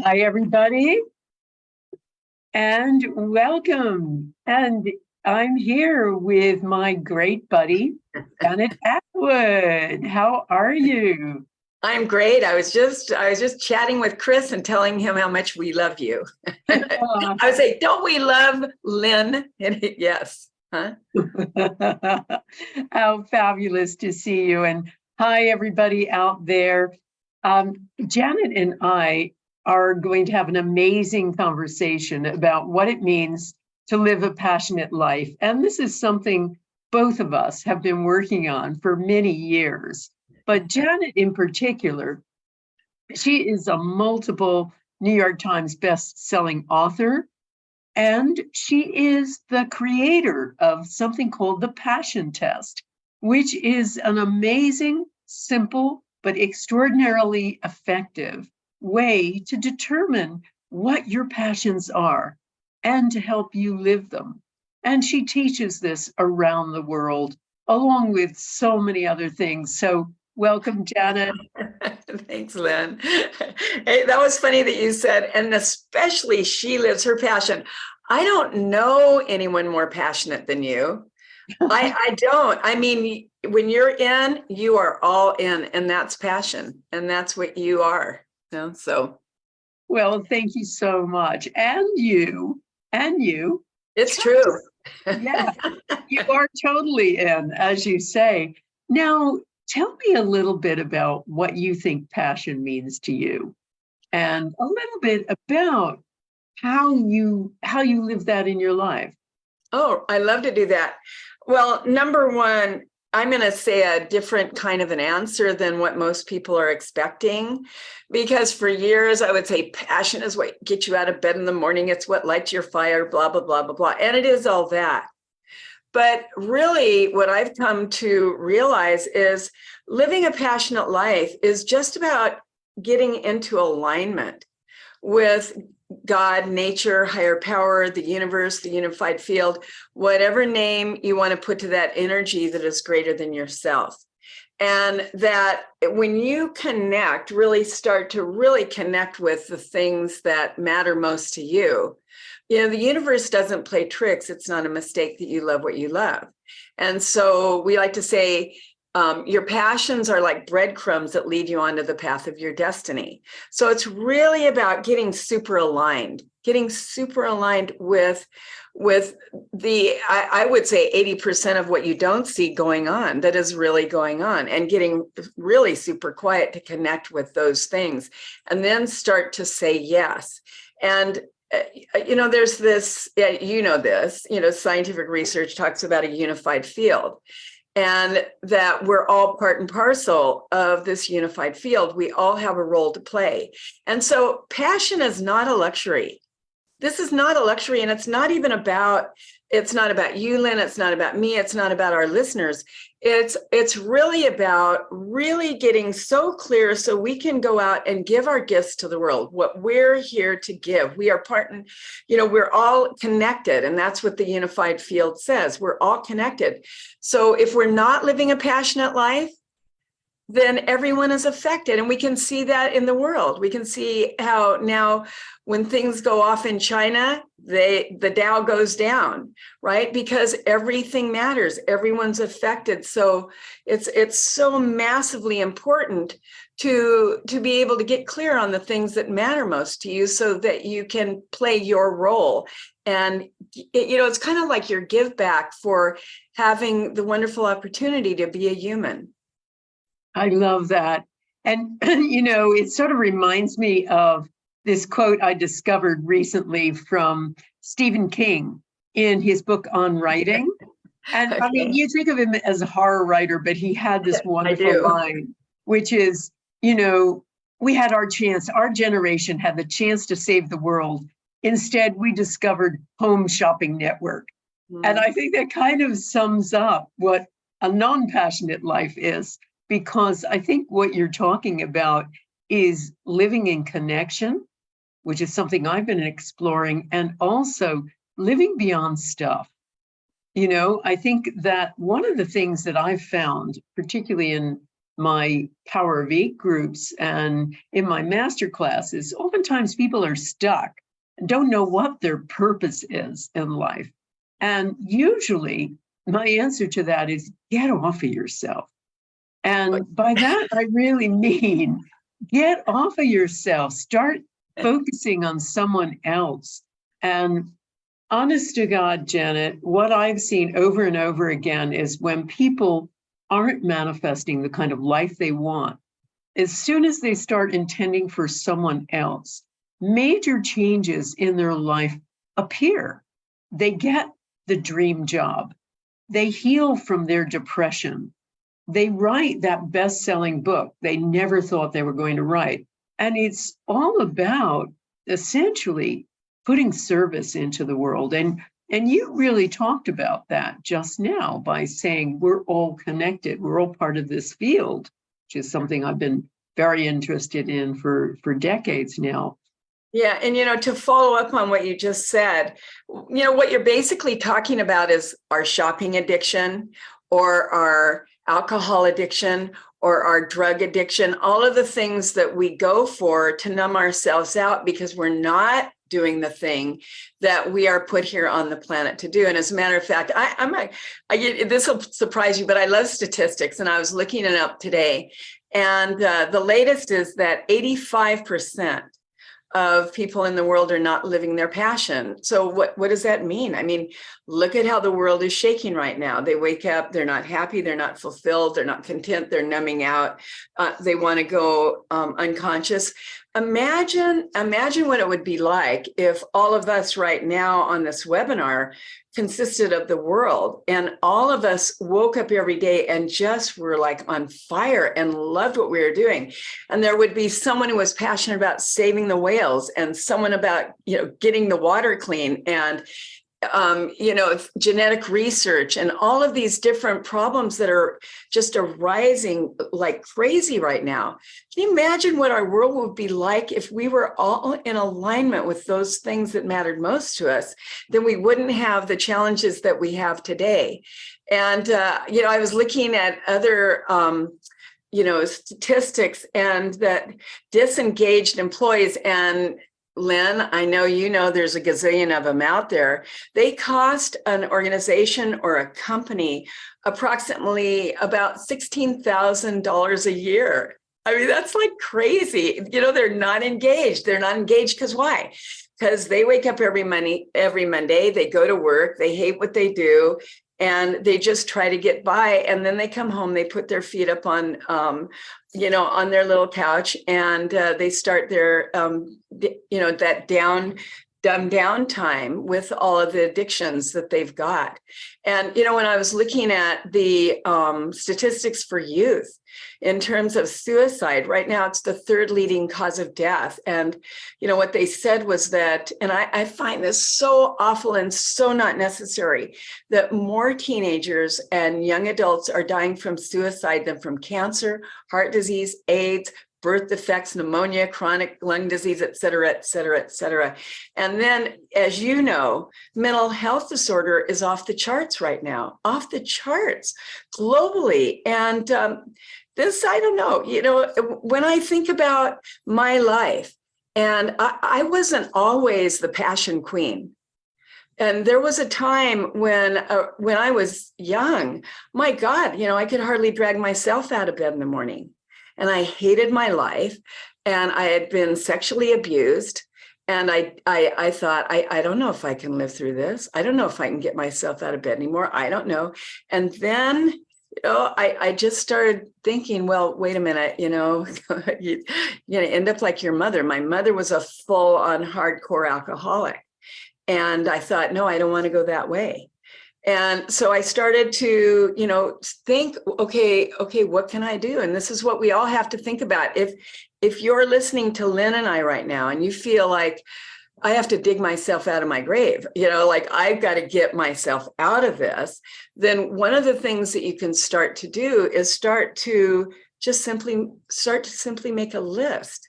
Hi, everybody, and welcome. And I'm here with my great buddy, Janet Attwood. How are you? I'm great. I was just chatting with Chris and telling him how much we love you. I would say, don't we love Lynn? And yes. Huh? How fabulous to see you. And hi, everybody out there. Janet and I are going to have an amazing conversation about what it means to live a passionate life. And this is something both of us have been working on for many years. But Janet in particular, she is a multiple New York Times best-selling author, and she is the creator of something called the Passion Test, which is an amazing, simple, but extraordinarily effective way to determine what your passions are and to help you live them. And she teaches this around the world, along with so many other things. So welcome, Janet. Thanks, Lynn. Hey, that was funny that you said, and especially she lives her passion. I don't know anyone more passionate than you. I don't. I mean, when you're in, you are all in, and that's passion, and that's what you are. You know, so. Well, thank you so much. And you. It's true. Yeah, you are totally in, as you say. Now, tell me a little bit about what you think passion means to you, and a little bit about how you live that in your life. Oh, I love to do that. Well, number one, I'm going to say a different kind of an answer than what most people are expecting, because for years I would say passion is what gets you out of bed in the morning. It's what lights your fire, blah, blah, blah, blah, blah. And it is all that. But really what I've come to realize is living a passionate life is just about getting into alignment with God, nature, higher power, the universe, the unified field, whatever name you want to put to that energy that is greater than yourself. And that when you connect, really start to really connect with the things that matter most to you, you know, the universe doesn't play tricks. It's not a mistake that you love what you love. And so we like to say, your passions are like breadcrumbs that lead you onto the path of your destiny. So it's really about getting super aligned with the, I would say 80% of what you don't see going on that is really going on, and getting really super quiet to connect with those things and then start to say yes. And you know, there's this, scientific research talks about a unified field. And that we're all part and parcel of this unified field. We all have a role to play. And so passion is not a luxury. This is not a luxury. And it's not about you, Lynn. It's not about me. It's not about our listeners. It's really about really getting so clear so we can go out and give our gifts to the world, what we're here to give. We are we're all connected. And that's what the unified field says. We're all connected. So if we're not living a passionate life, then everyone is affected. And we can see that in the world. We can see how now when things go off in China, the Dow goes down, right? Because everything matters. Everyone's affected. So it's so massively important to be able to get clear on the things that matter most to you so that you can play your role. And, it's kind of like your give back for having the wonderful opportunity to be a human. I love that. And, it sort of reminds me of this quote I discovered recently from Stephen King in his book on writing. And okay. I mean, you think of him as a horror writer, but he had this wonderful line, which is, we had our chance, our generation had the chance to save the world. Instead, we discovered Home Shopping Network. And I think that kind of sums up what a non-passionate life is. Because I think what you're talking about is living in connection, which is something I've been exploring, and also living beyond stuff. I think that one of the things that I've found, particularly in my Power of Eight groups and in my master classes, oftentimes people are stuck and don't know what their purpose is in life. And usually my answer to that is get off of yourself. And by that, I really mean get off of yourself, start focusing on someone else. And honest to God, Janet, what I've seen over and over again is when people aren't manifesting the kind of life they want, as soon as they start intending for someone else, major changes in their life appear. They get the dream job. They heal from their depression. They write that best-selling book they never thought they were going to write. And it's all about essentially putting service into the world. And you really talked about that just now by saying we're all connected. We're all part of this field, which is something I've been very interested in for decades now. Yeah. And, to follow up on what you just said, what you're basically talking about is our shopping addiction or our alcohol addiction or our drug addiction, all of the things that we go for to numb ourselves out because we're not doing the thing that we are put here on the planet to do. And as a matter of fact, this will surprise you, but I love statistics, and I was looking it up today. And the latest is that 85% of people in the world are not living their passion. So what does that mean? I mean, look at how the world is shaking right now. They wake up, they're not happy, they're not fulfilled, they're not content, they're numbing out, they want to go unconscious. Imagine what it would be like if all of us right now on this webinar consisted of the world, and all of us woke up every day and just were like on fire and loved what we were doing. And there would be someone who was passionate about saving the whales, and someone about, getting the water clean, and genetic research, and all of these different problems that are just arising like crazy right now. Can you imagine what our world would be like if we were all in alignment with those things that mattered most to us? Then we wouldn't have the challenges that we have today. And, I was looking at other statistics, and that disengaged employees, and Lynn, I know there's a gazillion of them out there. They cost an organization or a company approximately about $16,000 a year. I mean, that's like crazy. They're not engaged. They're not engaged because why? Because they wake up every Monday, they go to work, they hate what they do, and they just try to get by. And then they come home, they put their feet up on their little couch, and they start their, that dumbed down time with all of the addictions that they've got. And, when I was looking at the statistics for youth in terms of suicide, right now it's the third leading cause of death. And, what they said was that, and I find this so awful and so not necessary, that more teenagers and young adults are dying from suicide than from cancer, heart disease, AIDS, birth defects, pneumonia, chronic lung disease, et cetera, et cetera, et cetera. And then, as you know, mental health disorder is off the charts right now, off the charts globally. And this, I don't know, when I think about my life, and I wasn't always the passion queen. And there was a time when I was young, my God, I could hardly drag myself out of bed in the morning. And I hated my life, and I had been sexually abused. And I thought, I don't know if I can live through this. I don't know if I can get myself out of bed anymore. I don't know. And then, I just started thinking, well, wait a minute, you're going to end up like your mother. My mother was a full-on hardcore alcoholic. And I thought, no, I don't want to go that way. And so I started to, think, okay, what can I do? And this is what we all have to think about. If you're listening to Lynn and I right now, and you feel like I have to dig myself out of my grave, like I've got to get myself out of this, then one of the things that you can start to do is start to simply make a list.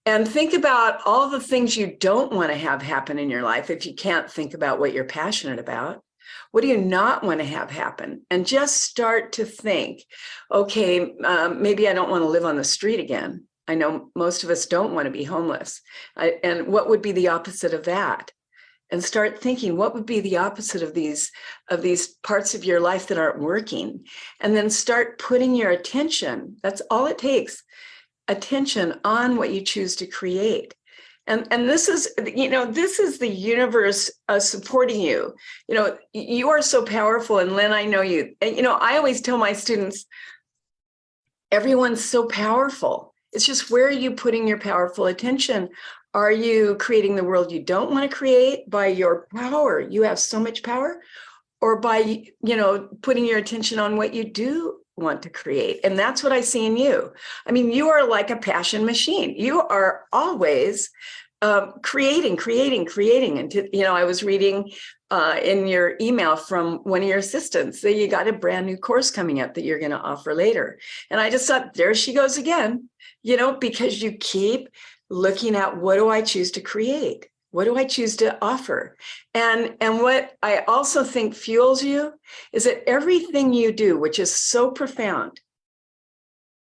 And think about all the things you don't want to have happen in your life if you can't think about what you're passionate about. What do you not want to have happen? And just start to think, okay, maybe I don't want to live on the street again. I know most of us don't want to be homeless. And what would be the opposite of that? And start thinking, what would be the opposite of these parts of your life that aren't working? And then start putting your attention, that's all it takes, attention on what you choose to create. And this is, this is the universe supporting you. You are so powerful. And Lynn, I know you. And, I always tell my students, everyone's so powerful. It's just, where are you putting your powerful attention? Are you creating the world you don't want to create by your power? You have so much power. Or by, putting your attention on what you do want to create. And that's what I see in you. I mean, you are like a passion machine. You are always creating. And, I was reading in your email from one of your assistants that you got a brand new course coming up that you're going to offer later. And I just thought, there she goes again, because you keep looking at, what do I choose to create? What do I choose to offer? And what I also think fuels you is that everything you do, which is so profound,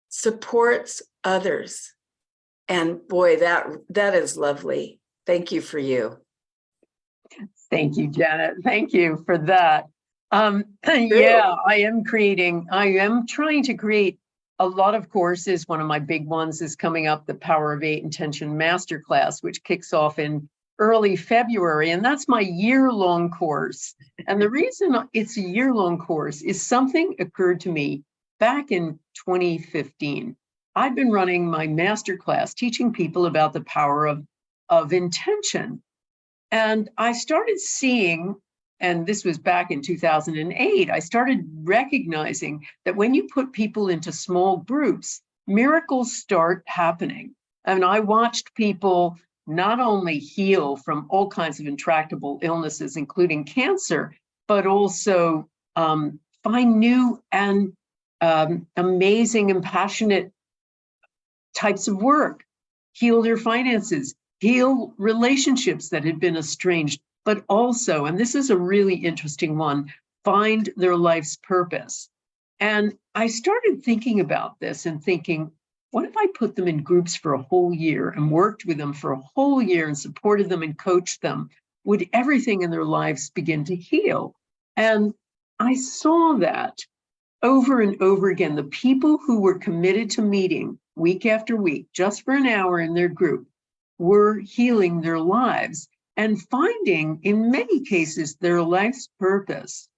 supports others. And boy, that is lovely. Thank you for you. Thank you, Janet. Thank you for that. Yeah, I am trying to create a lot of courses. One of my big ones is coming up, the Power of 8 Intention Masterclass, which kicks off in early February. And that's my year-long course. And the reason it's a year-long course is something occurred to me back in 2015. I've been running my masterclass teaching people about the power of intention. And I started seeing, and this was back in 2008, I started recognizing that when you put people into small groups, miracles start happening. And I watched people not only heal from all kinds of intractable illnesses, including cancer, but also find new and amazing and passionate types of work, heal their finances, heal relationships that had been estranged, but also, and this is a really interesting one, find their life's purpose. And I started thinking about this and thinking, what if I put them in groups for a whole year and worked with them for a whole year and supported them and coached them? Would everything in their lives begin to heal? And I saw that over and over again. The people who were committed to meeting week after week, just for an hour in their group, were healing their lives and finding, in many cases, their life's purpose.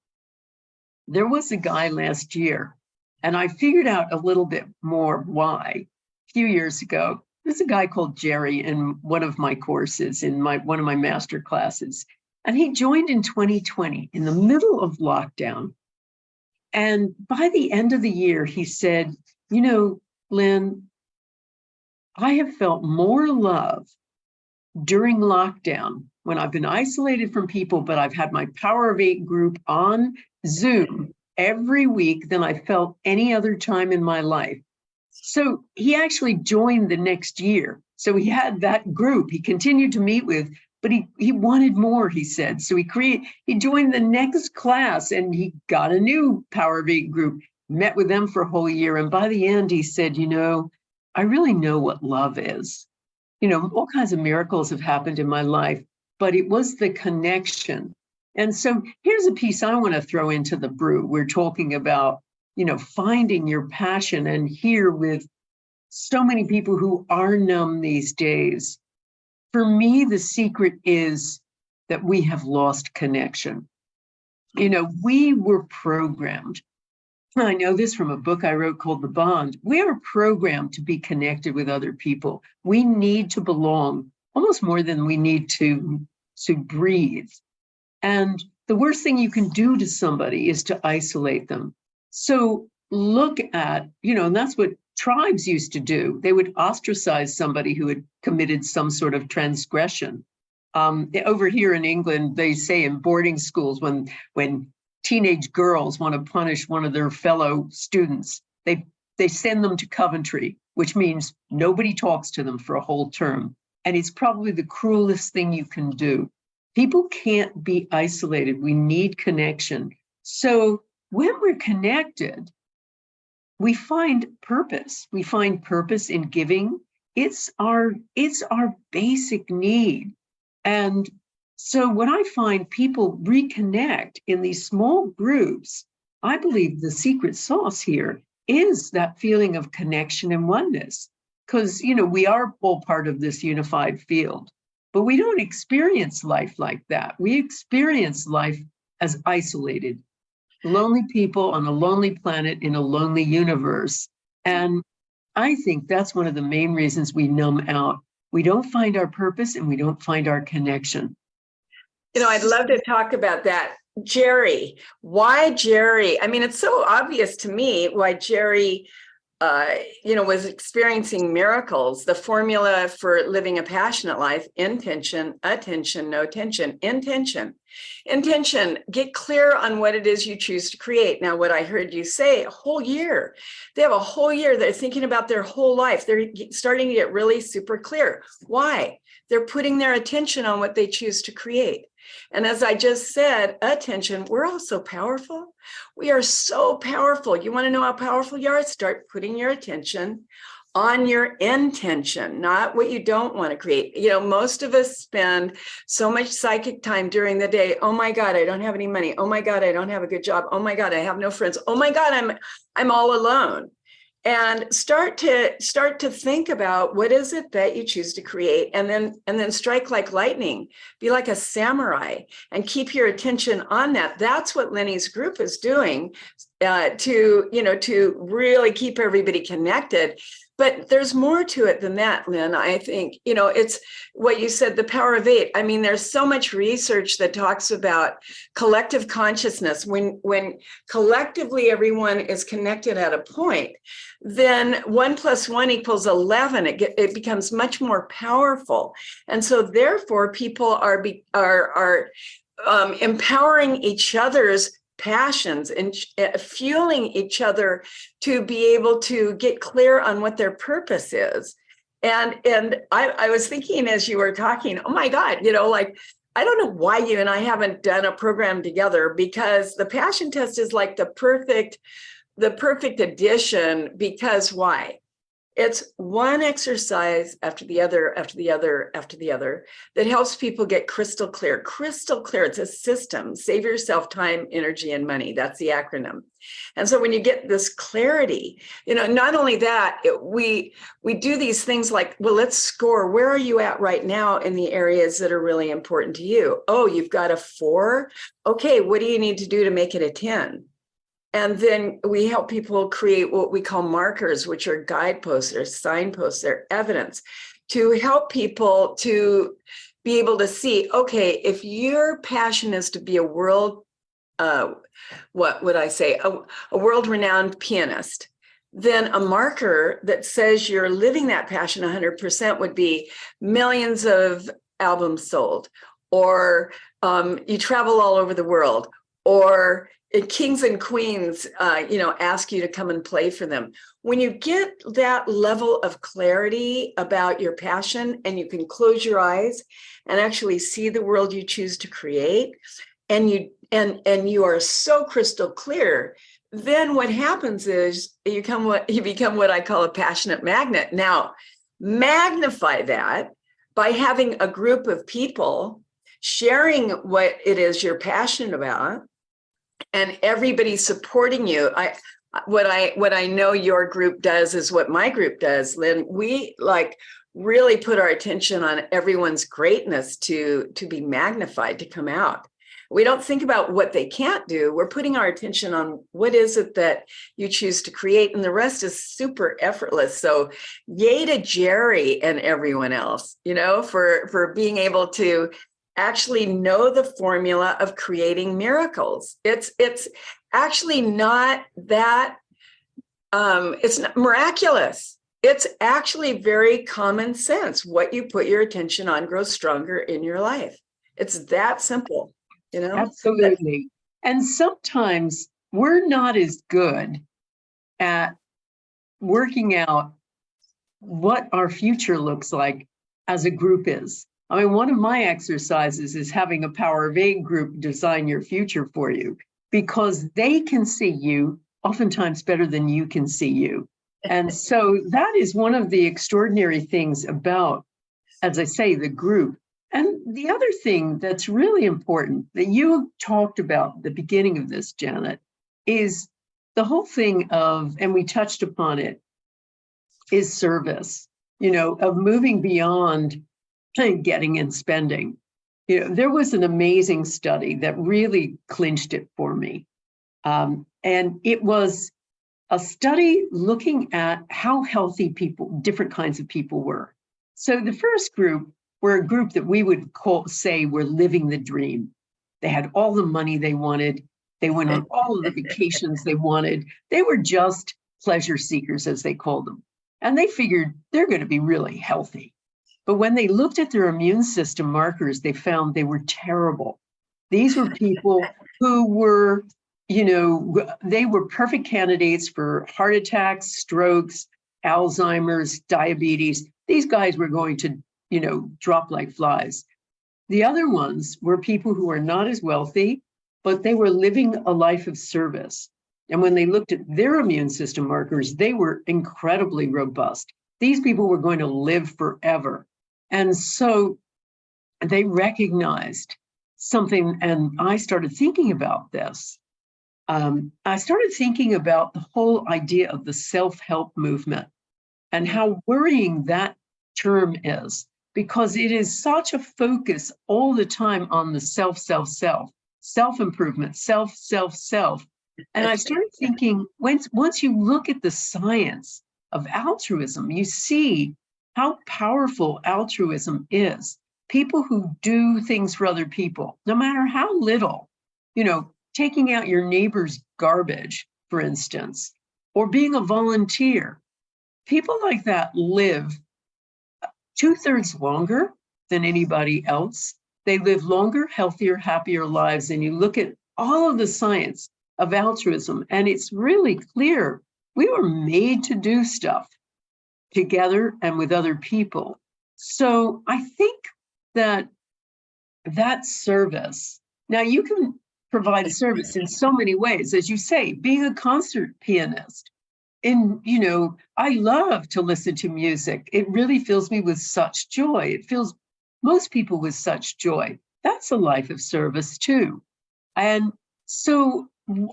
There was a guy last year, and I figured out a little bit more why. A few years ago, there's a guy called Jerry in one of my courses, in one of my master classes, and he joined in 2020 in the middle of lockdown. And by the end of the year, he said, Lynn, I have felt more love during lockdown when I've been isolated from people, but I've had my Power of 8 group on Zoom every week than I felt any other time in my life. So he actually joined the next year. So he had that group he continued to meet with, but he wanted more, he said. So he joined the next class and he got a new Power of 8 group, met with them for a whole year. And by the end, he said, I really know what love is. All kinds of miracles have happened in my life, but it was the connection. And so here's a piece I want to throw into the brew. We're talking about, finding your passion, and here with so many people who are numb these days. For me, the secret is that we have lost connection. We were programmed. I know this from a book I wrote called The Bond. We are programmed to be connected with other people. We need to belong almost more than we need to breathe. And the worst thing you can do to somebody is to isolate them. So look at, and that's what tribes used to do. They would ostracize somebody who had committed some sort of transgression. Over here in England, they say in boarding schools, when teenage girls want to punish one of their fellow students, they send them to Coventry, which means nobody talks to them for a whole term. And it's probably the cruelest thing you can do. People can't be isolated. We need connection. So when we're connected, we find purpose. We find purpose in giving. It's our basic need. And so when I find people reconnect in these small groups, I believe the secret sauce here is that feeling of connection and oneness. Because, we are all part of this unified field, but we don't experience life like that. We experience life as isolated, lonely people on a lonely planet in a lonely universe. And I think that's one of the main reasons we numb out. We don't find our purpose and we don't find our connection. I'd love to talk about that. Jerry, why Jerry? I mean, it's so obvious to me why Jerry, was experiencing miracles. The formula for living a passionate life: intention, attention, no tension. Intention, get clear on what it is you choose to create. Now, what I heard you say, a whole year. They have a whole year. They're thinking about their whole life. They're starting to get really super clear. Why? They're putting their attention on what they choose to create. And as I just said, attention, we're all so powerful. We are so powerful. You want to know how powerful you are? Start putting your attention on your intention, not what you don't want to create. Most of us spend so much psychic time during the day. Oh my God, I don't have any money. Oh my God, I don't have a good job. Oh my God, I have no friends. Oh my God, I'm all alone. And start to think about what is it that you choose to create, and then strike like lightning. Be like a samurai and keep your attention on that. That's what Lenny's group is doing to really keep everybody connected. But there's more to it than that, Lynn. I think, it's what you said, the power of 8. I mean, there's so much research that talks about collective consciousness. When collectively everyone is connected at a point, then 1 + 1 = 11. It becomes much more powerful. And so therefore people are empowering each other's passions and fueling each other to be able to get clear on what their purpose is. And I was thinking as you were talking, oh my God, I don't know why you and I haven't done a program together, because the passion test is like the perfect addition. Because why? It's one exercise after the other, after the other, after the other, that helps people get crystal clear. Crystal clear. It's a system. Save yourself time, energy, and money. That's the acronym. And so when you get this clarity, not only that, we do these things like, well, let's score. Where are you at right now in the areas that are really important to you? Oh, you've got a 4. Okay, what do you need to do to make it a 10? And then we help people create what we call markers, which are guideposts or signposts, they're evidence, to help people to be able to see, okay, if your passion is to be a world, what would I say, a world-renowned pianist, then a marker that says you're living that passion 100% would be millions of albums sold, or you travel all over the world, or kings and queens, ask you to come and play for them. When you get that level of clarity about your passion, and you can close your eyes and actually see the world you choose to create, and you are so crystal clear, then what happens is you become what I call a passionate magnet. Now, magnify that by having a group of people sharing what it is you're passionate about, and everybody supporting you. What I know your group does is what my group does, Lynn. We really put our attention on everyone's greatness to be magnified, to come out. We don't think about what they can't do. We're putting our attention on what is it that you choose to create, and the rest is super effortless. So yay to Jerry and everyone else, for being able to actually know the formula of creating miracles. It's actually not that, it's not miraculous. It's actually very common sense. What you put your attention on grows stronger in your life. It's that simple, Absolutely. And sometimes we're not as good at working out what our future looks like as a group is. I mean, one of my exercises is having a Power of Eight group design your future for you, because they can see you oftentimes better than you can see you. And so that is one of the extraordinary things about, as I say, the group. And the other thing that's really important that you talked about at the beginning of this, Janet, is the whole thing of, and we touched upon it, is service, of moving beyond getting and spending. There was an amazing study that really clinched it for me. And it was a study looking at how healthy people, different kinds of people were. So the first group were a group that we would say were living the dream. They had all the money they wanted. They went on all of the vacations they wanted. They were just pleasure seekers, as they called them. And they figured they're going to be really healthy. But when they looked at their immune system markers, they found they were terrible. These were people who were, they were perfect candidates for heart attacks, strokes, Alzheimer's, diabetes. These guys were going to, drop like flies. The other ones were people who were not as wealthy, but they were living a life of service. And when they looked at their immune system markers, they were incredibly robust. These people were going to live forever. And so they recognized something, and I started thinking about this. I started thinking about the whole idea of the self-help movement and how worrying that term is, because it is such a focus all the time on the self-improvement, self. And I started thinking, once you look at the science of altruism, you see how powerful altruism is. People who do things for other people, no matter how little, taking out your neighbor's garbage, for instance, or being a volunteer. People like that live 2/3 longer than anybody else. They live longer, healthier, happier lives. And you look at all of the science of altruism, and it's really clear we were made to do stuff together and with other people. So I think that service, now you can provide service in so many ways, as you say, being a concert pianist. And, I love to listen to music. It really fills me with such joy. It fills most people with such joy. That's a life of service too. And so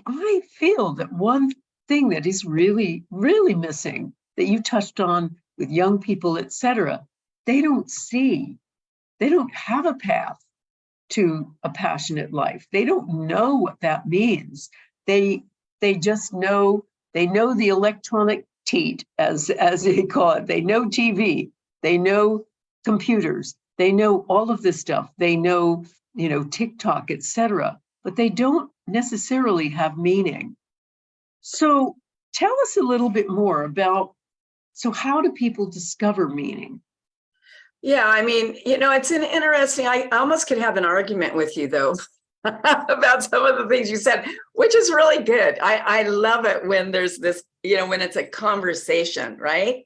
I feel that one thing that is really, really missing that you touched on with young people, et cetera, they don't have a path to a passionate life. They don't know what that means. They just know, they know the electronic teat, as they call it. They know TV, they know computers, they know all of this stuff. They know, TikTok, et cetera, but they don't necessarily have meaning. So tell us a little bit more about, so how do people discover meaning? Yeah, I mean, it's an interesting, I almost could have an argument with you though about some of the things you said, which is really good. I love it when there's this, when it's a conversation, right?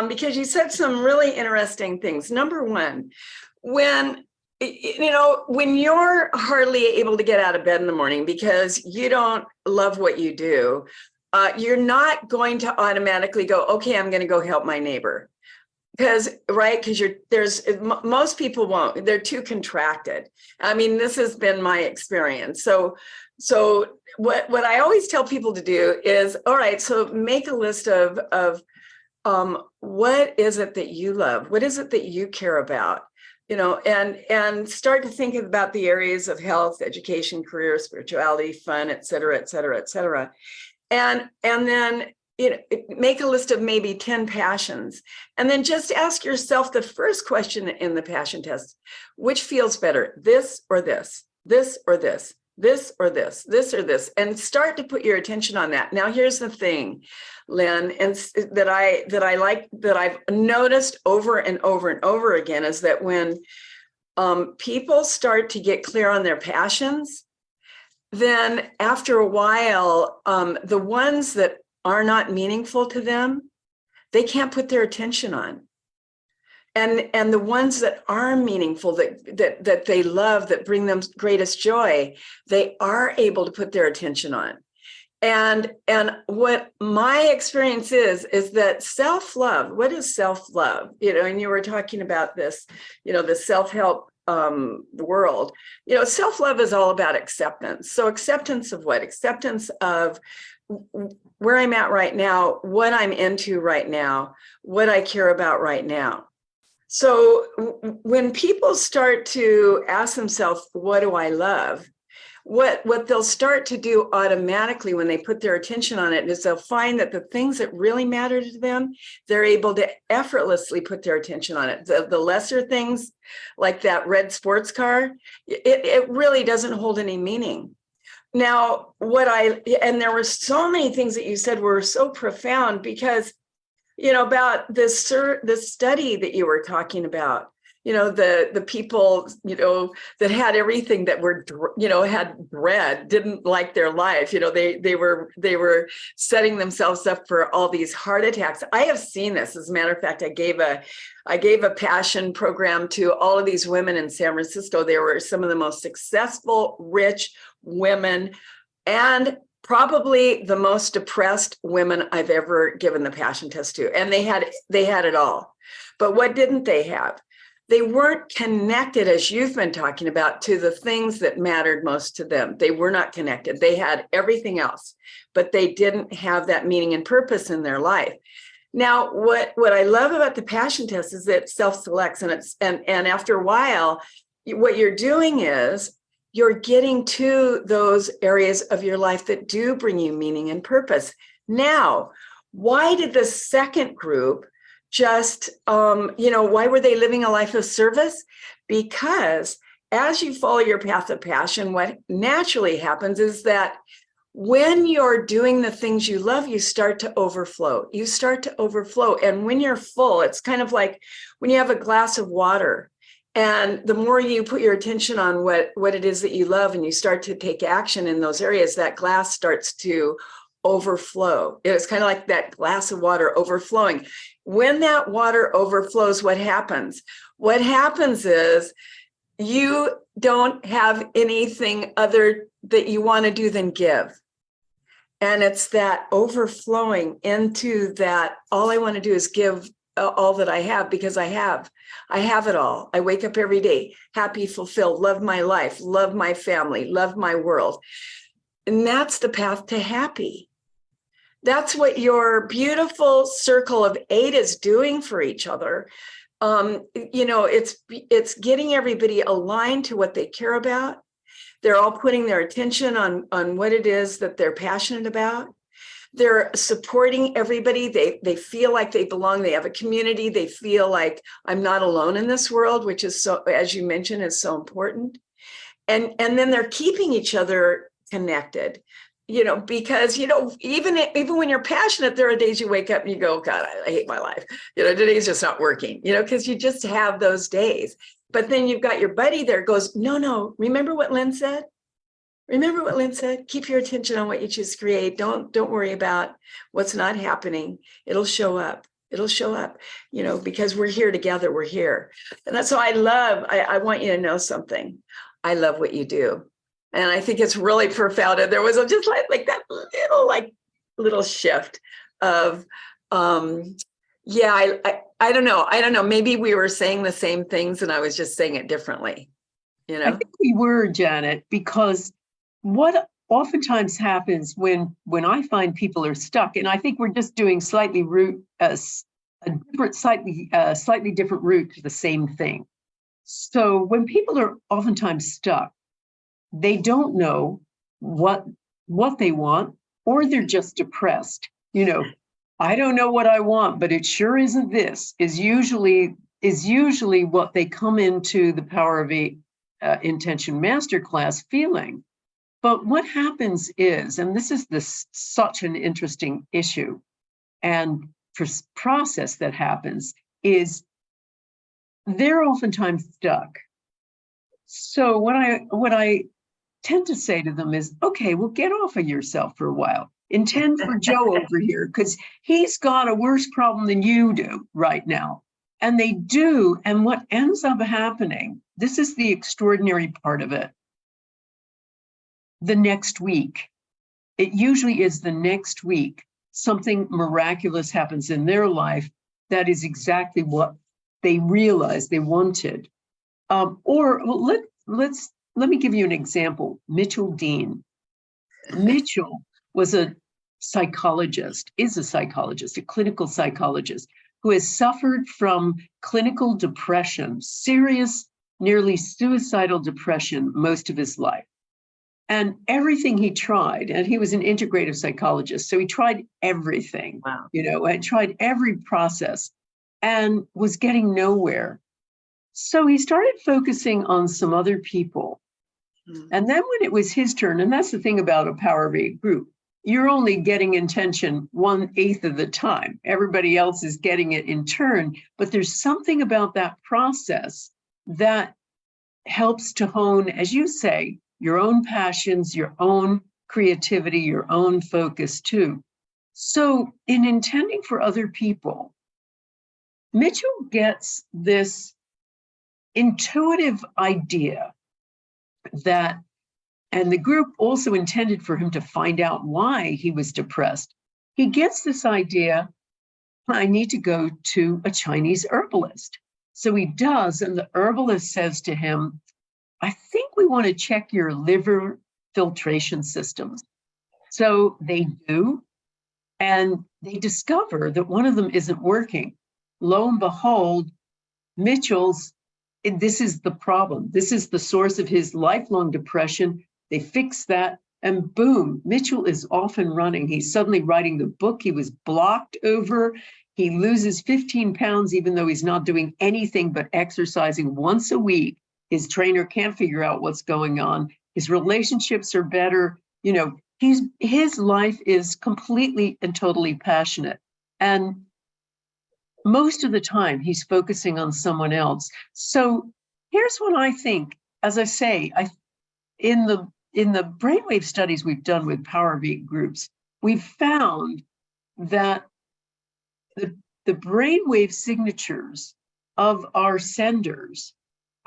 Because you said some really interesting things. Number one, when you're hardly able to get out of bed in the morning because you don't love what you do, you're not going to automatically go, okay, I'm going to go help my neighbor. Because most people won't, they're too contracted. I mean, this has been my experience. So what I always tell people to do is, all right, so make a list of what is it that you love? What is it that you care about? And start to think about the areas of health, education, career, spirituality, fun, et cetera, et cetera, et cetera. And then make a list of maybe 10 passions, and then just ask yourself the first question in the passion test: which feels better, this or this, this or this, this or this, this or this, and start to put your attention on that. Now, here's the thing, Lynn, and that I've noticed over and over and over again is that when people start to get clear on their passions, then after a while, the ones that are not meaningful to them, they can't put their attention on. And the ones that are meaningful, that they love, that bring them greatest joy, they are able to put their attention on. And what my experience is that self-love, what is self-love? And you were talking about this, the self-help world. Self-love is all about acceptance. So acceptance of what? Acceptance of where I'm at right now, what I'm into right now, what I care about right now. So when people start to ask themselves, what do I love? What they'll start to do automatically when they put their attention on it is they'll find that the things that really matter to them, they're able to effortlessly put their attention on it. The lesser things, like that red sports car, it really doesn't hold any meaning. Now, and there were so many things that you said were so profound, because, about this study that you were talking about, the people, that had everything, that were, had bread, didn't like their life. They were setting themselves up for all these heart attacks. I have seen this. As a matter of fact, I gave a passion program to all of these women in San Francisco. They were some of the most successful, rich women, and probably the most depressed women I've ever given the passion test to. And they had it all. But what didn't they have? They weren't connected, as you've been talking about, to the things that mattered most to them. They were not connected. They had everything else, but they didn't have that meaning and purpose in their life. Now, what I love about the passion test is that it self-selects, and after a while, what you're doing is you're getting to those areas of your life that do bring you meaning and purpose. Now, why did the second group just, why were they living a life of service? Because as you follow your path of passion, what naturally happens is that when you're doing the things you love, you start to overflow. And when you're full, it's kind of like when you have a glass of water, and the more you put your attention on what it is that you love, and you start to take action in those areas, that glass starts to overflow. It's kind of like that glass of water overflowing. When that water overflows, what happens? What happens is you don't have anything other that you want to do than give. And it's that overflowing into that, all I want to do is give all that I have, because I have it all. I wake up every day, happy, fulfilled, love my life, love my family, love my world. And that's the path to happy. That's what your beautiful circle of 8 is doing for each other. It's getting everybody aligned to what they care about. They're all putting their attention on what it is that they're passionate about. They're supporting everybody. They feel like they belong. They have a community. They feel like I'm not alone in this world, which is, so, as you mentioned, is so important. And then they're keeping each other connected. Because, even when you're passionate, there are days you wake up and you go, God, I hate my life. Today's just not working, because you just have those days. But then you've got your buddy there goes, no, remember what Lynn said? Keep your attention on what you choose to create. Don't worry about what's not happening. It'll show up, because we're here together. We're here. And that's why I want you to know something. I love what you do. And I think it's really profound. And there was just like that little shift of, I don't know. Maybe we were saying the same things and I was just saying it differently. I think we were, Janet, because what oftentimes happens when I find people are stuck, and I think we're just doing slightly different route to the same thing. So when people are oftentimes stuck, they don't know what they want, or they're just depressed. I don't know what I want, but it sure isn't this, is usually what they come into the Power of 8 Intention Masterclass feeling. But what happens is, and this is such an interesting issue and process that happens, is they're oftentimes stuck. So what I tend to say to them is, okay, well, get off of yourself for a while. Intend for Joe over here, because he's got a worse problem than you do right now. And they do. And what ends up happening, this is the extraordinary part of it. The next week, it usually is the next week, something miraculous happens in their life that is exactly what they realized they wanted. Let me give you an example. Mitchell Dean. Mitchell was a psychologist, is a psychologist, a clinical psychologist who has suffered from clinical depression, serious, nearly suicidal depression most of his life. And everything he tried, and he was an integrative psychologist, so he tried everything, Wow. And tried every process and was getting nowhere. So he started focusing on some other people. And then when it was his turn, and that's the thing about a Power of 8 group, you're only getting intention 1/8 of the time. Everybody else is getting it in turn. But there's something about that process that helps to hone, as you say, your own passions, your own creativity, your own focus too. So in intending for other people, Mitchell gets this intuitive idea that, and the group also intended for him to find out why he was depressed. He gets this idea, I need to go to a Chinese herbalist. So he does, and the herbalist says to him, I think we want to check your liver filtration systems. So they do, and they discover that one of them isn't working. Lo and behold, this is the problem. This is the source of his lifelong depression. They fix that, and boom, Mitchell is off and running. He's suddenly writing the book he was blocked over. He loses 15 pounds, even though he's not doing anything but exercising once a week. His trainer can't figure out what's going on. His relationships are better. His life is completely and totally passionate. And most of the time, he's focusing on someone else. So here's what I think. As I say, in the brainwave studies we've done with Power of 8 groups, we've found that the brainwave signatures of our senders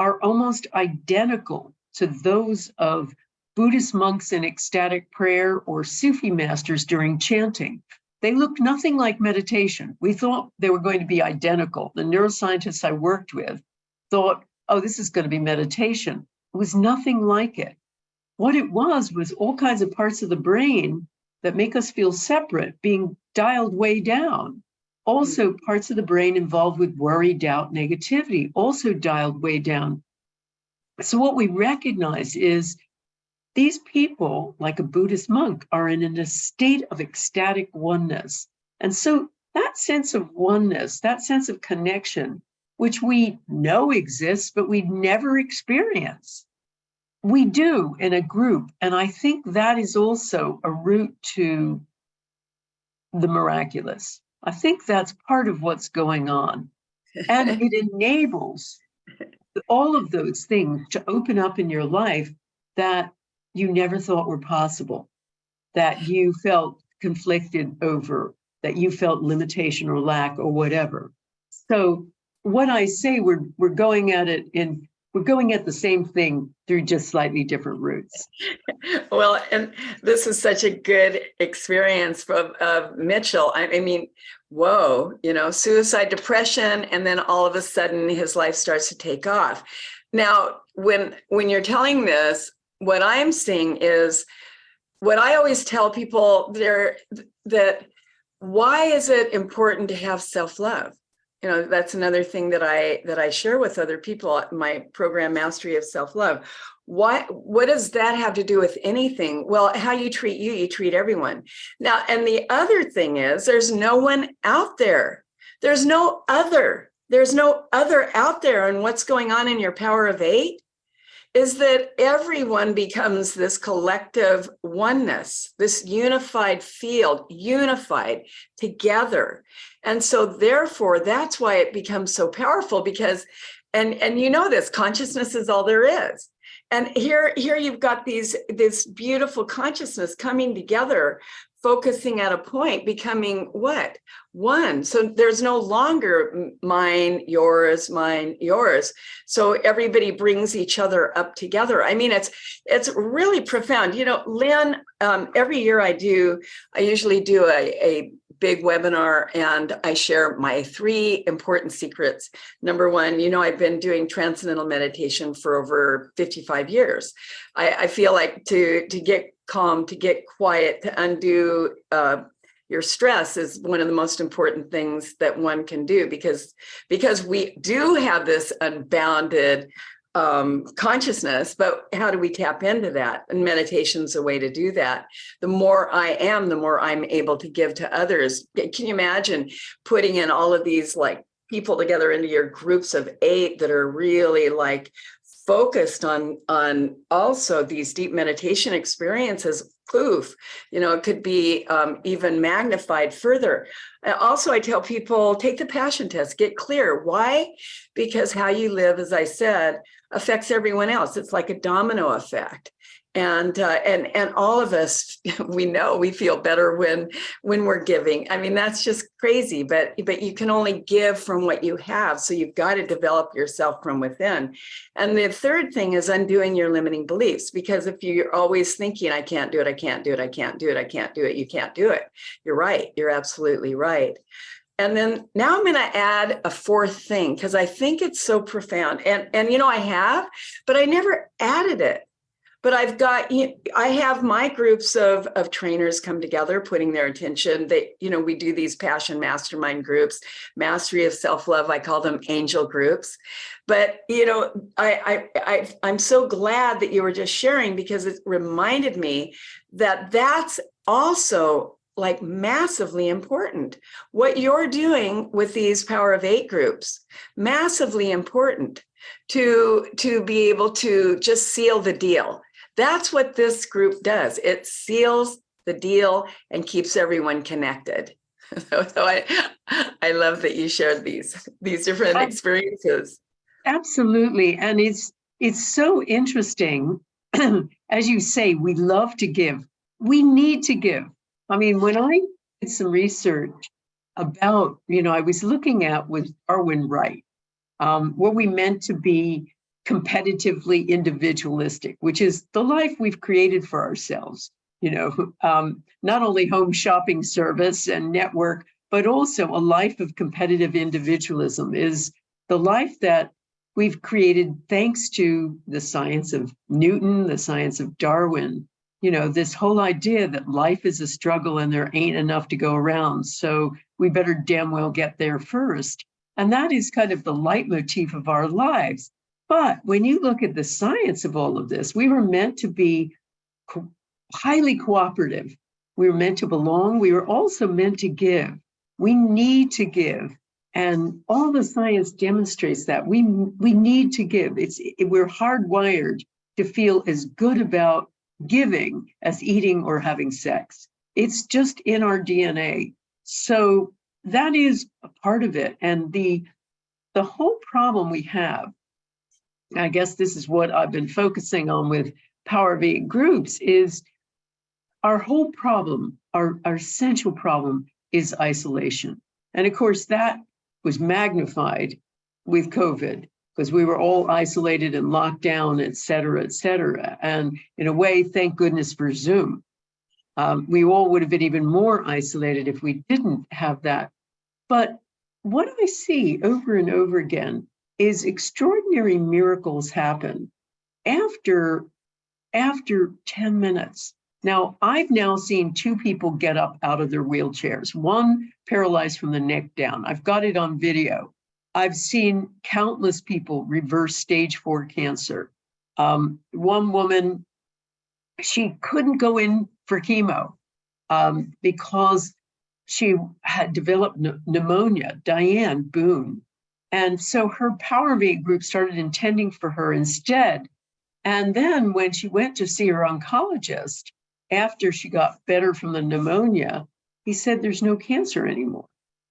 are almost identical to those of Buddhist monks in ecstatic prayer or Sufi masters during chanting. They look nothing like meditation. We thought they were going to be identical. The neuroscientists I worked with thought, oh, this is going to be meditation. It was nothing like it. What it was all kinds of parts of the brain that make us feel separate being dialed way down. Also, parts of the brain involved with worry, doubt, negativity, also dialed way down. So what we recognize is these people, like a Buddhist monk, are in a state of ecstatic oneness. And so that sense of oneness, that sense of connection, which we know exists, but we never experience, we do in a group. And I think that is also a route to the miraculous. I think that's part of what's going on. And it enables all of those things to open up in your life that you never thought were possible, that you felt conflicted over, that you felt limitation or lack or whatever. So what I say, we're going at the same thing through just slightly different routes. Well, and this is such a good experience of Mitchell. I mean, whoa, suicide, depression, and then all of a sudden his life starts to take off. Now, when you're telling this, what I'm seeing is what I always tell people that why is it important to have self-love? That's another thing that I share with other people at my program, Mastery of Self-Love. What does that have to do with anything? Well, how you treat everyone. Now, and the other thing is there's no one out there. There's no other out there. And what's going on in your Power of 8 is that everyone becomes this collective oneness, this unified field, unified together. And so therefore, that's why it becomes so powerful, because, and this consciousness is all there is. And here you've got this beautiful consciousness coming together focusing at a point, becoming what? One. So there's no longer mine, yours, so everybody brings each other up together. I mean, it's really profound. You know, Lynn, every year I usually do a big webinar, and I share my 3 important secrets. Number 1, you know, I've been doing transcendental meditation for over 55 years. I feel like to get calm, to get quiet, to undo your stress is one of the most important things that one can do, because we do have this unbounded consciousness, but how do we tap into that? And meditation's a way to do that. The more I am, the more I'm able to give to others. Can you imagine putting in all of these like people together into your groups of 8 that are really like focused on also these deep meditation experiences? Poof, you know, it could be even magnified further. Also, I tell people, take the passion test, get clear. Why? Because how you live, as I said, affects everyone else. It's like a domino effect. And all of us, we know we feel better when we're giving. I mean, that's just crazy, but you can only give from what you have. So you've got to develop yourself from within. And the third thing is undoing your limiting beliefs, because if you're always thinking, I can't do it, I can't do it, I can't do it, I can't do it, you can't do it. You're right. You're absolutely right. And then now I'm going to add a 4th thing, because I think it's so profound. And you know, I have, but I never added it. But I have my groups of trainers come together, putting their attention. You know, we do these passion mastermind groups, mastery of self-love. I call them angel groups. But, you know, I'm so glad that you were just sharing, because it reminded me that that's also like massively important. What you're doing with these Power of 8 groups, massively important to be able to just seal the deal. That's what this group does. It seals the deal and keeps everyone connected. So I love that you shared these different experiences. Absolutely. And it's so interesting. As you say, we love to give. We need to give. I mean, when I did some research about, you know, I was looking at with Darwin Wright, were we meant to be competitively individualistic, which is the life we've created for ourselves, you know, not only home shopping service and network, but also a life of competitive individualism is the life that we've created thanks to the science of Newton, the science of Darwin, you know, this whole idea that life is a struggle and there ain't enough to go around. So we better damn well get there first. And that is kind of the leitmotif of our lives. But when you look at the science of all of this, we were meant to be highly cooperative. We were meant to belong. We were also meant to give. We need to give. And all the science demonstrates that we need to give. We're hardwired to feel as good about giving as eating or having sex. It's just in our DNA. So that is a part of it. And the whole problem we have, I guess this is what I've been focusing on with Power of 8 groups, is our whole problem, our essential problem is isolation. And of course, that was magnified with COVID, because we were all isolated and locked down, et cetera, et cetera. And in a way, thank goodness for Zoom. We all would have been even more isolated if we didn't have that. But what I see over and over again is extraordinary miracles happen after 10 minutes. Now, I've now seen 2 people get up out of their wheelchairs, one paralyzed from the neck down. I've got it on video. I've seen countless people reverse stage 4 cancer. One woman, she couldn't go in for chemo because she had developed pneumonia, Diane Boone. And so her Power of 8 group started intending for her instead. And then when she went to see her oncologist, after she got better from the pneumonia, he said, there's no cancer anymore.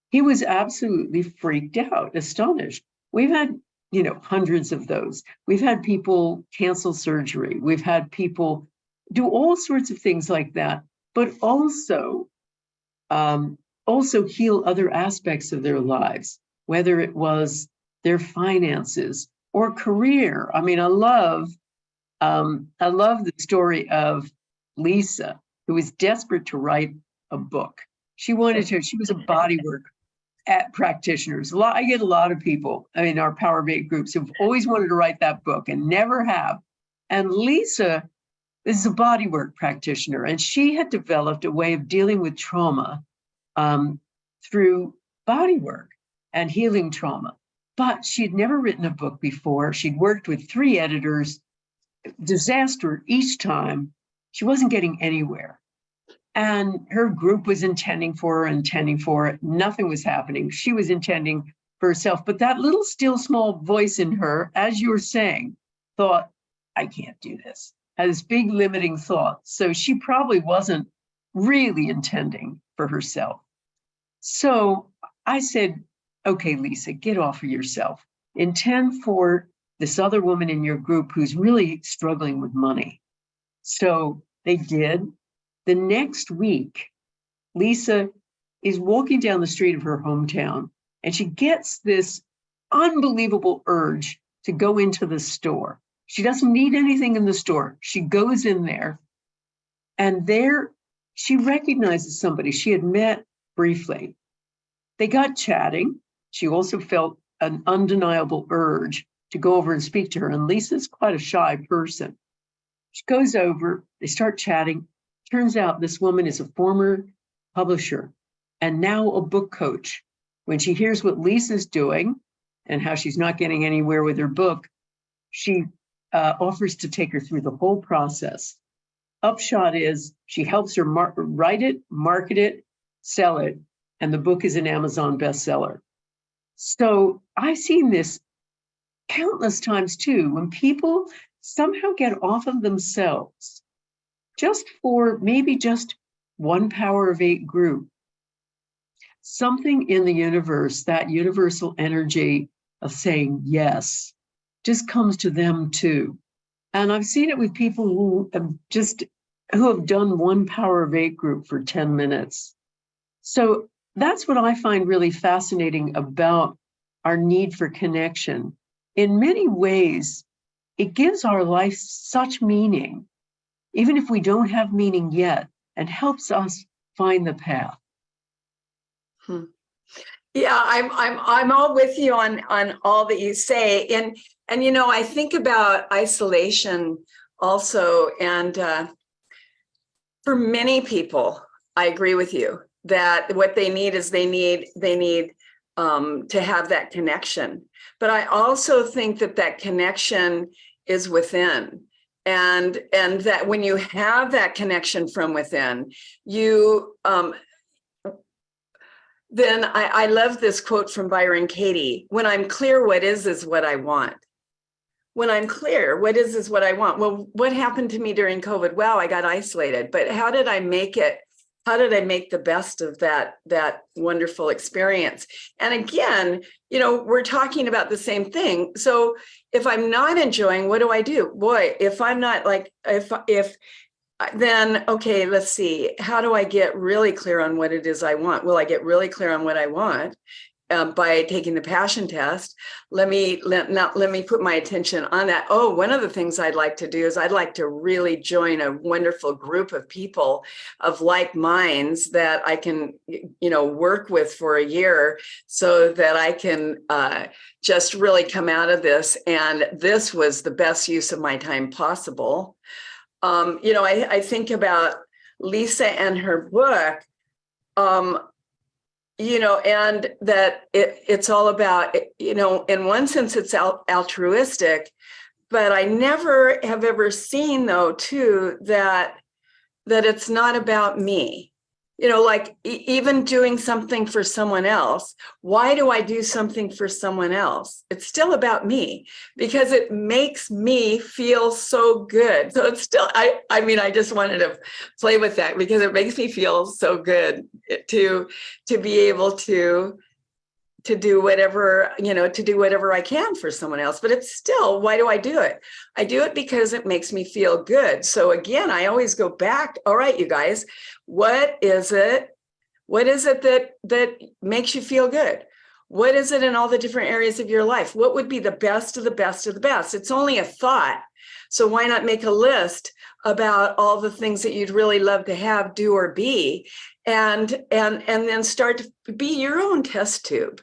He was absolutely freaked out, astonished. We've had, you know, hundreds of those. We've had people cancel surgery. We've had people do all sorts of things like that. but also heal other aspects of their lives, whether it was their finances or career. I mean, I love the story of Lisa, who was desperate to write a book. She was a bodywork practitioners. I get a lot of people in our Power of Eight groups who've always wanted to write that book and never have. And Lisa is a bodywork practitioner, and she had developed a way of dealing with trauma through bodywork and healing trauma. But she'd never written a book before. She'd worked with 3 editors, disaster each time. She wasn't getting anywhere. And her group was intending for it. Nothing was happening. She was intending for herself. But that little still small voice in her, as you were saying, thought, I can't do this. Had this big limiting thought. So she probably wasn't really intending for herself. So I said, okay, Lisa, get off of yourself. Intend for this other woman in your group who's really struggling with money. So they did. The next week, Lisa is walking down the street of her hometown, and she gets this unbelievable urge to go into the store. She doesn't need anything in the store. She goes in there, and there she recognizes somebody she had met briefly. They got chatting. She also felt an undeniable urge to go over and speak to her, and Lisa's quite a shy person. She goes over, they start chatting. Turns out this woman is a former publisher and now a book coach. When she hears what Lisa's doing and how she's not getting anywhere with her book, she offers to take her through the whole process. Upshot is she helps her write it, market it, sell it, and the book is an Amazon bestseller. So I've seen this countless times too, when people somehow get off of themselves just for maybe just one Power of Eight group. Something in the universe, that universal energy of saying yes, just comes to them too. And I've seen it with people who have done one Power of Eight group for 10 minutes. So that's what I find really fascinating about our need for connection. In many ways, it gives our life such meaning, even if we don't have meaning yet, and helps us find the path. Yeah, I'm all with you on all that you say, and I think about isolation also, and for many people, I agree with you that what they need is they need to have that connection. But I also think that connection is within. And that when you have that connection from within, you then I love this quote from Byron Katie: when I'm clear what is what I want. When I'm clear what is what I want. Well, what happened to me during COVID? Wow, I got isolated, but how did I make it? How did I make the best of that wonderful experience? And again, we're talking about the same thing. So if I'm not enjoying, what do I do? Boy, if I'm not then, okay, let's see. How do I get really clear on what it is I want? Well, I get really clear on what I want by taking the passion test. Let me put my attention on that. Oh, one of the things I'd like to do is I'd like to really join a wonderful group of people of like minds that I can, work with for a year so that I can just really come out of this. And this was the best use of my time possible. I think about Lisa and her book, and that it's all about, in one sense, it's altruistic, but I never have ever seen, though, too, that it's not about me. Even doing something for someone else. Why do I do something for someone else? It's still about me because it makes me feel so good. So it's still, I just wanted to play with that because it makes me feel so good to be able to to do whatever, to do whatever I can for someone else. But it's still, why do I do it? I do it because it makes me feel good. So again, I always go back. All right, you guys, what is it? What is it that makes you feel good? What is it in all the different areas of your life? What would be the best of the best of the best? It's only a thought. So why not make a list about all the things that you'd really love to have, do, or be, and then start to be your own test tube.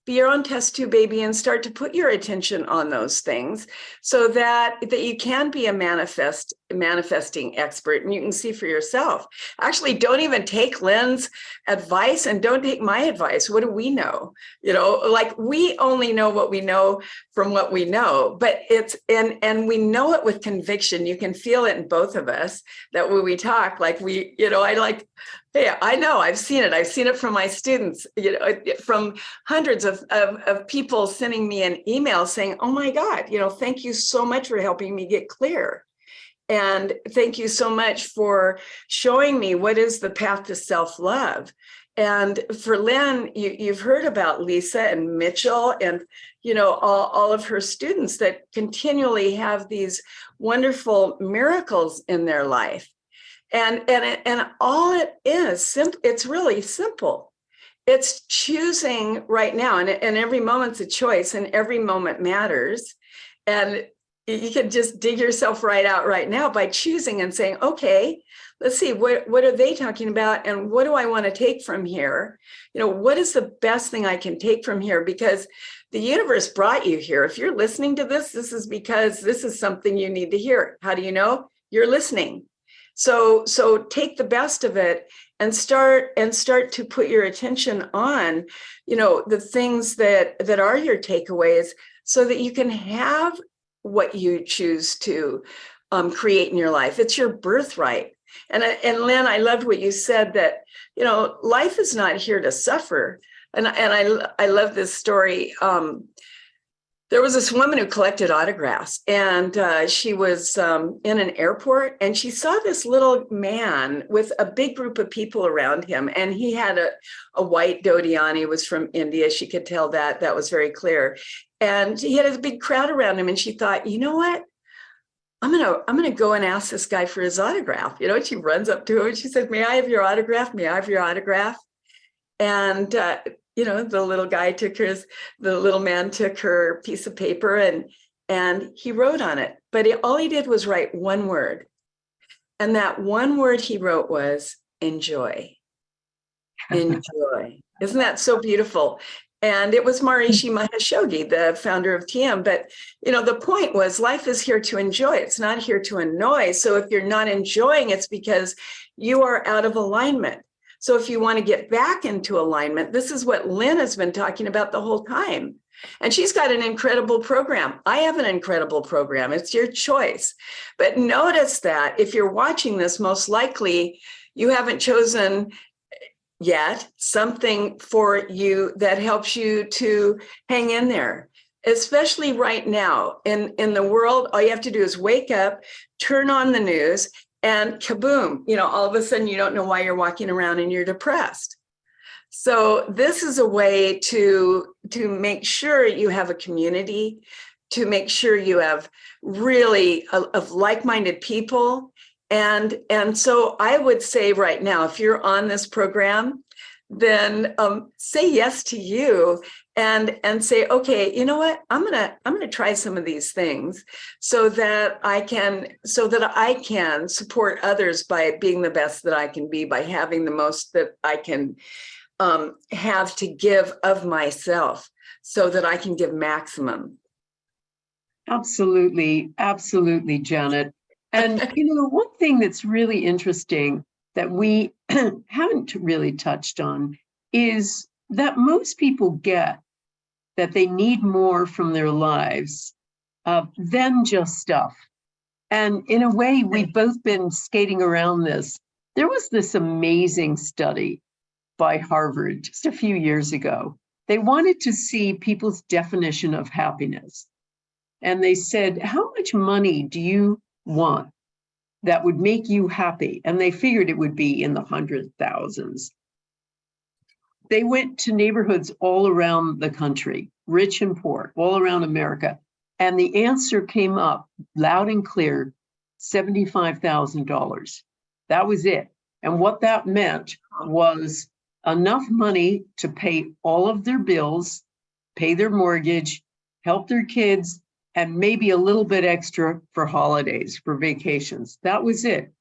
Be your own test tube baby, and start to put your attention on those things so that you can be a manifesting expert, and you can see for yourself. Actually, don't even take Lynn's advice and don't take my advice. What do we know? Like, we only know what we know from what we know, but and we know it with conviction. You can feel it in both of us, that when we talk, like hey, I know, I've seen it. I've seen it from my students, from hundreds of people sending me an email saying, oh my God, thank you so much for helping me get clear. And thank you so much for showing me what is the path to self-love. And for Lynn, you've heard about Lisa and Mitchell and, all of her students that continually have these wonderful miracles in their life. And all it is, it's really simple. It's choosing right now, and every moment's a choice, and every moment matters. And you can just dig yourself right out right now by choosing and saying, okay, let's see, what are they talking about? And what do I want to take from here? What is the best thing I can take from here? Because the universe brought you here. If you're listening to this is because this is something you need to hear. How do you know? You're listening. So take the best of it and start to put your attention on, the things that are your takeaways, so that you can have what you choose to create in your life. It's your birthright. And Lynn, I loved what you said, that, life is not here to suffer. And I love this story. There was this woman who collected autographs, and she was in an airport, and she saw this little man with a big group of people around him. And he had a white dhoti on. He was from India. She could tell that was very clear. And he had a big crowd around him. And she thought, you know what? I'm gonna go and ask this guy for his autograph. She runs up to him and she said, may I have your autograph? May I have your autograph? And the little man took her piece of paper and he wrote on it. But all he did was write one word. And that one word he wrote was enjoy. Enjoy. Isn't that so beautiful? And it was Maharishi Mahashogi, the founder of TM. But, the point was, life is here to enjoy. It's not here to annoy. So if you're not enjoying, it's because you are out of alignment. So if you want to get back into alignment, this is what Lynn has been talking about the whole time. And she's got an incredible program. I have an incredible program. It's your choice. But notice that if you're watching this, most likely you haven't chosen yet something for you that helps you to hang in there. Especially right now in the world, all you have to do is wake up, turn on the news, and kaboom, all of a sudden you don't know why you're walking around and you're depressed. So this is a way to make sure you have a community, to make sure you have really of like-minded people. And so I would say right now, if you're on this program, then say yes to you and say, okay, you know what? I'm gonna try some of these things so that I can support others by being the best that I can be, by having the most that I can have to give of myself, so that I can give maximum. Absolutely, Janet. And one thing that's really interesting that we haven't really touched on is that most people get that they need more from their lives than just stuff. And in a way, we've both been skating around this. There was this amazing study by Harvard just a few years ago. They wanted to see people's definition of happiness. And they said, how much money do you want that would make you happy? And they figured it would be in the 100,000s. they went to neighborhoods all around the country, rich and poor, all around America. And the answer came up loud and clear, $75,000. That was it. And what that meant was enough money to pay all of their bills, pay their mortgage, help their kids, and maybe a little bit extra for holidays, for vacations. That was it.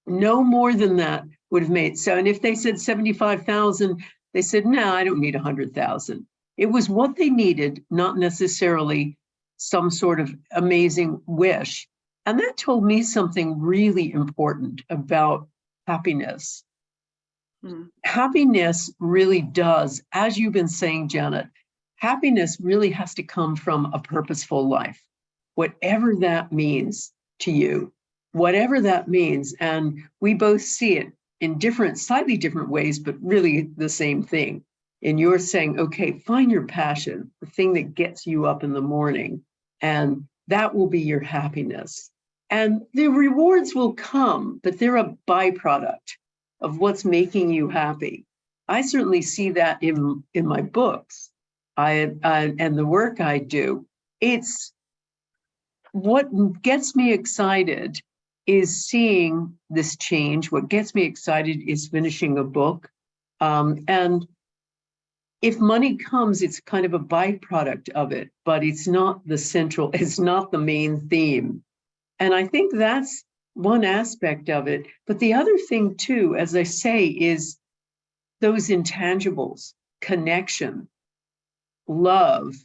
No more than that would have made. So, and if they said 75,000, they said, no, I don't need 100,000. It was what they needed, not necessarily some sort of amazing wish. And that told me something really important about happiness. Happiness really does, as you've been saying, Janet, happiness really has to come from a purposeful life, whatever that means to you, whatever that means. And we both see it in different, slightly different ways, but really the same thing. And you're saying, okay, find your passion, the thing that gets you up in the morning, and that will be your happiness. And the rewards will come, but they're a byproduct of what's making you happy. I certainly see that in my books and the work I do. It's what gets me excited is seeing this change. What gets me excited is finishing a book. And if money comes, it's kind of a byproduct of it, but it's not the central, it's not the main theme. And I think that's one aspect of it. But the other thing too, as I say, is those intangibles, connection, love.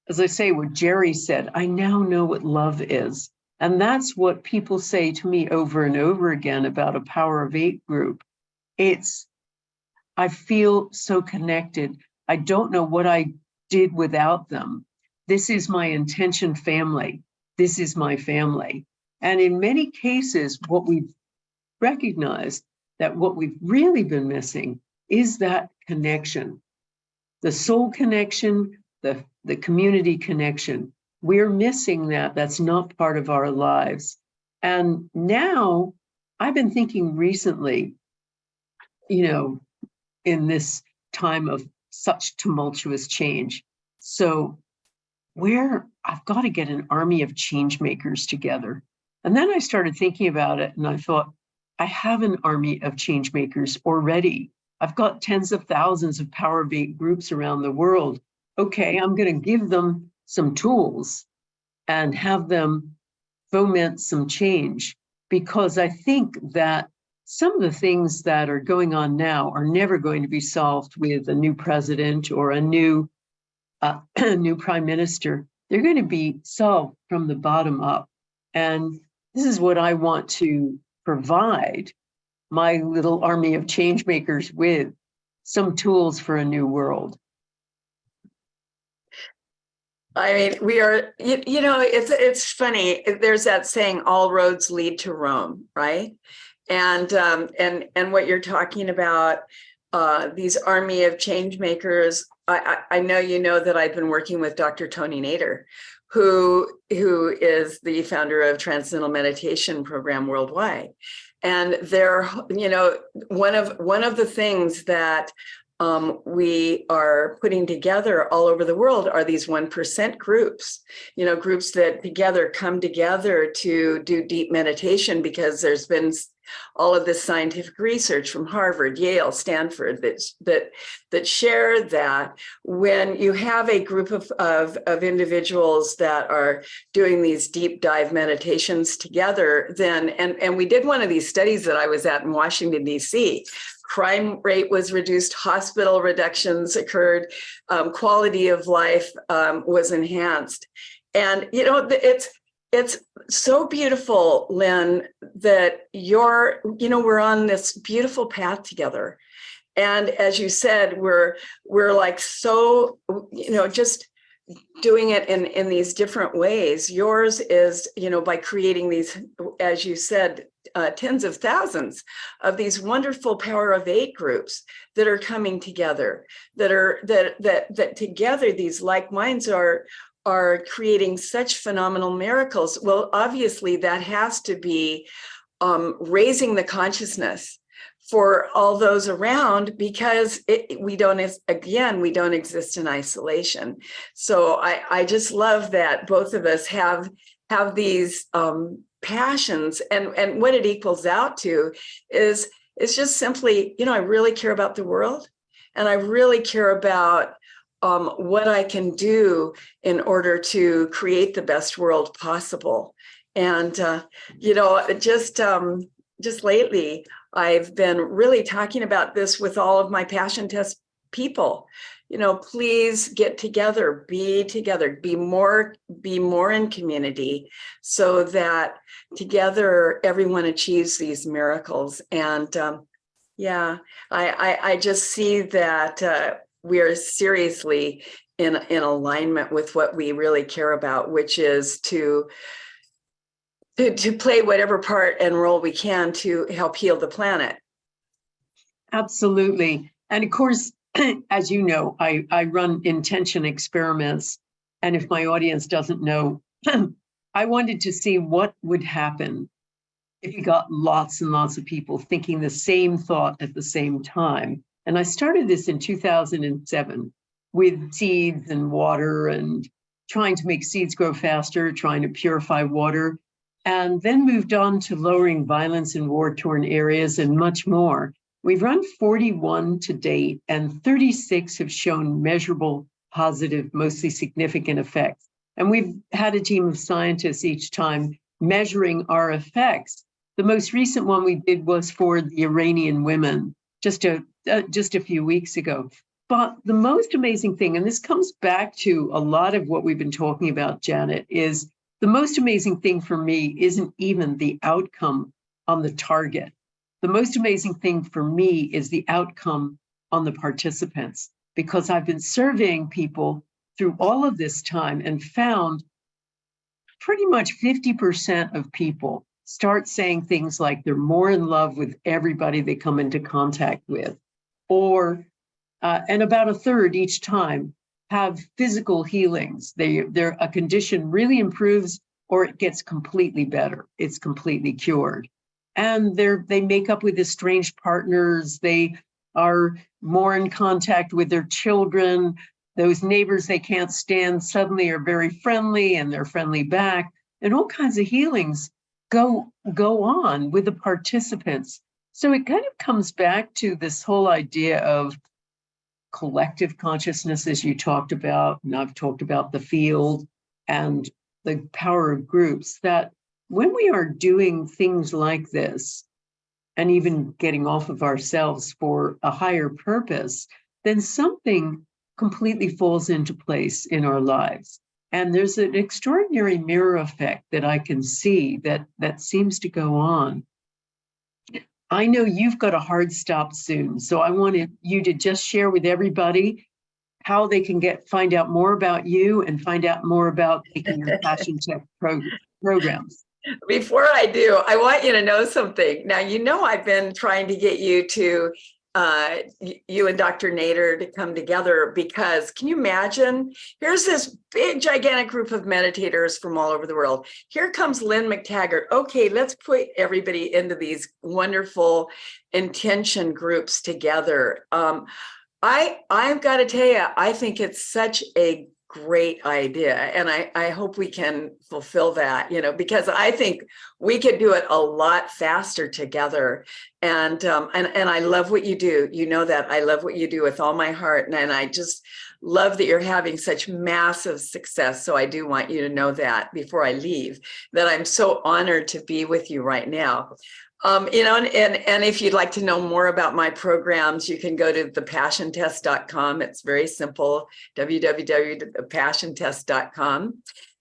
As I say, what Jerry said, I now know what love is. And that's what people say to me over and over again about a Power of Eight group. It's, I feel so connected. I don't know what I did without them. This is my intention family. This is my family. And in many cases, what we've recognized that what we've really been missing is that connection, the soul connection, the community connection. We're missing that. That's not part of our lives. And now I've been thinking recently, in this time of such tumultuous change. So I've got to get an army of change makers together. And then I started thinking about it and I thought, I have an army of change makers already. I've got tens of thousands of Power of Eight groups around the world. Okay, I'm going to give them some tools and have them foment some change, because I think that some of the things that are going on now are never going to be solved with a new president or a new prime minister. They're going to be solved from the bottom up. And this is what I want to provide my little army of change makers with, some tools for a new world. I mean, we are, it's funny. There's that saying, all roads lead to Rome, right? And what you're talking about, these army of change makers, I know you know that I've been working with Dr. Tony Nader, who is the founder of Transcendental Meditation Program worldwide. And they're, one of the things that we are putting together all over the world are these 1% groups, groups that come together to do deep meditation, because there's been all of this scientific research from Harvard, Yale, Stanford that share that when you have a group of individuals that are doing these deep dive meditations together, then, and we did one of these studies that I was at in Washington, D.C., crime rate was reduced, hospital reductions occurred, quality of life was enhanced. And, it's so beautiful, Lynn, that we're on this beautiful path together. And as you said, we're like, so, just doing it in these different ways. Yours is, by creating these, as you said, tens of thousands of these wonderful Power of Eight groups that are coming together, that together these like minds are creating such phenomenal miracles. Well, obviously that has to be raising the consciousness for all those around, because we don't exist in isolation. So I just love that both of us have these passions, and what it equals out to is just simply, I really care about the world, and I really care about what I can do in order to create the best world possible. And just lately, I've been really talking about this with all of my Passion Test people. Please get together, be more in community, so that together everyone achieves these miracles. And I just see that we are seriously in alignment with what we really care about, which is to play whatever part and role we can to help heal the planet. Absolutely. And of course, as you know, I run intention experiments. And if my audience doesn't know, I wanted to see what would happen if you got lots and lots of people thinking the same thought at the same time. And I started this in 2007 with seeds and water, and trying to make seeds grow faster, trying to purify water, and then moved on to lowering violence in war-torn areas and much more. We've run 41 to date, and 36 have shown measurable, positive, mostly significant effects. And we've had a team of scientists each time measuring our effects. The most recent one we did was for the Iranian women just a few weeks ago. But the most amazing thing, and this comes back to a lot of what we've been talking about, Janet, is the most amazing thing for me isn't even the outcome on the target. The most amazing thing for me is the outcome on the participants, because I've been surveying people through all of this time and found pretty much 50% of people start saying things like they're more in love with everybody they come into contact with, or and about a third each time have physical healings. Their a condition really improves, or it gets completely better. It's completely cured. And they make up with estranged partners. They are more in contact with their children. Those neighbors they can't stand suddenly are very friendly, and they're friendly back. And all kinds of healings go on with the participants. So it kind of comes back to this whole idea of collective consciousness, as you talked about, and I've talked about the field and the power of groups, that when we are doing things like this, and even getting off of ourselves for a higher purpose, then something completely falls into place in our lives. And there's an extraordinary mirror effect that I can see that seems to go on. I know you've got a hard stop soon, so I wanted you to just share with everybody how they can find out more about you and find out more about taking your Passion Tech programs. Before I do, I want you to know something. Now, I've been trying to get you to, you and Dr. Nader to come together, because can you imagine? Here's this big, gigantic group of meditators from all over the world. Here comes Lynn McTaggart. Okay, let's put everybody into these wonderful intention groups together. I've got to tell you, I think it's such a great idea, and I hope we can fulfill that, because I think we could do it a lot faster together. And I love what you do. That I love what you do with all my heart, and I just love that you're having such massive success. So I do want you to know that before I leave, that I'm so honored to be with you right now. And if you'd like to know more about my programs, you can go to thepassiontest.com. It's very simple, www.thepassiontest.com.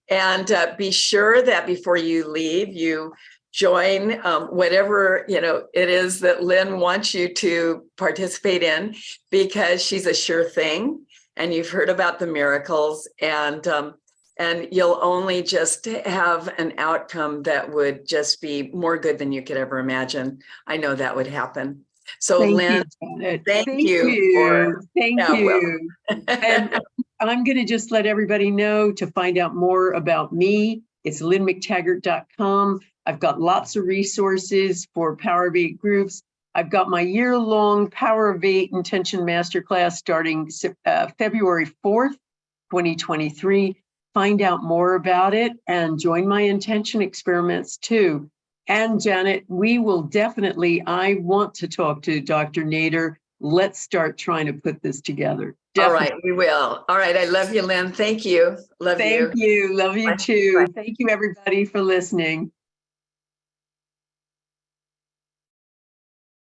And be sure that before you leave, you join whatever, it is that Lynn wants you to participate in, because she's a sure thing. And you've heard about the miracles, and you'll only just have an outcome that would just be more good than you could ever imagine. I know that would happen. So Lynn, thank you. Thank you. And I'm going to just let everybody know to find out more about me. It's lynnmctaggart.com. I've got lots of resources for Power 8 groups. I've got my year-long Power of 8 Intention Masterclass starting February 4th, 2023. Find out more about it and join my intention experiments too. And Janet, we will definitely, I want to talk to Dr. Nader. Let's start trying to put this together. All Definitely. right, we will. All right, I love you, Lynn. Thank you. Love you. Thank you. Love you Bye. too. Bye. Thank you, everybody, for listening.